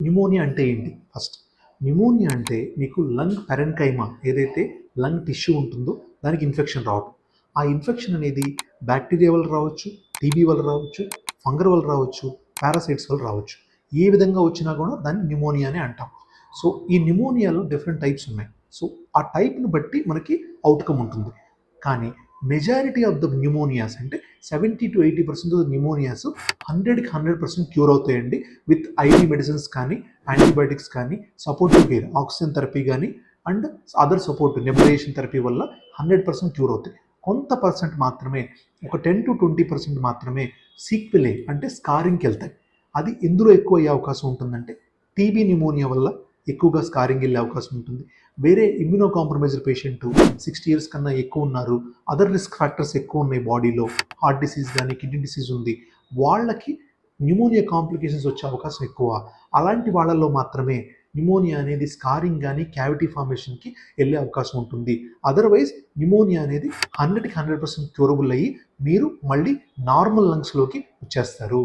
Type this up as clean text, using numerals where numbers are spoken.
Pneumonia అంటే ఏంటి? First pneumonia అంటే మీకు లంగ్ పెరెన్కైమా ఏదైతే లంగ్ టిష్యూ ఉంటుందో దానికి ఇన్ఫెక్షన్ రావడం. ఆ ఇన్ఫెక్షన్ అనేది బ్యాక్టీరియా వల్ల రావచ్చు, టీబీ వల్ల రావచ్చు, ఫంగల్ వల్ల రావచ్చు, పారాసైట్స్ వల్ల రావచ్చు. ఏ విధంగా వచ్చినా కూడా దాన్ని న్యూమోనియా అని అంటాం. సో ఈ న్యూమోనియాలో డిఫరెంట్ టైప్స్ ఉన్నాయి. సో ఆ టైప్ని బట్టి మనకి అవుట్కమ్ ఉంటుంది. కానీ మెజారిటీ ఆఫ్ ద న్యూమోనియాస్ అంటే 70-80% ఆఫ్ న్యూమోనియాస్ 100% క్యూర్ అవుతాయండి విత్ ఐవి మెడిసిన్స్ కానీ, యాంటీబయాటిక్స్ కానీ, సపోర్టివ్ కేర్ ఆక్సిజన్ థెరపీ కానీ and other support nebulisation therapy వల్ల 100% క్యూర్ అవుతాయి. కొంత పర్సెంట్ మాత్రమే, ఒక 10-20% మాత్రమే సీక్వెలే అంటే స్కారింగ్కి వెళ్తాయి. అది ఎందులో ఎక్కువ అయ్యే అవకాశం ఉంటుందంటే టీబీ న్యూమోనియా వల్ల ఎక్కువగా స్కారింగ్ వెళ్ళే అవకాశం ఉంటుంది. వేరే ఇమ్యూనో కాంప్రమైజ్డ్ పేషెంట్ 60 ఇయర్స్ కన్నా ఎక్కువ ఉన్నారు, అదర్ రిస్క్ ఫ్యాక్టర్స్ ఎక్కువ ఉన్నాయి బాడీలో, హార్ట్ డిసీజ్ కానీ కిడ్నీ డిసీజ్ ఉంది, వాళ్ళకి న్యూమోనియా కాంప్లికేషన్స్ వచ్చే అవకాశం ఎక్కువ. అలాంటి వాళ్ళల్లో మాత్రమే న్యూమోనియా అనేది స్కారింగ్ కానీ క్యావిటీ ఫార్మేషన్కి వెళ్ళే అవకాశం ఉంటుంది. అదర్వైజ్ న్యూమోనియా అనేది 100% క్యూరబుల్ అయ్యి మీరు మళ్ళీ నార్మల్ లంగ్స్లోకి వచ్చేస్తారు.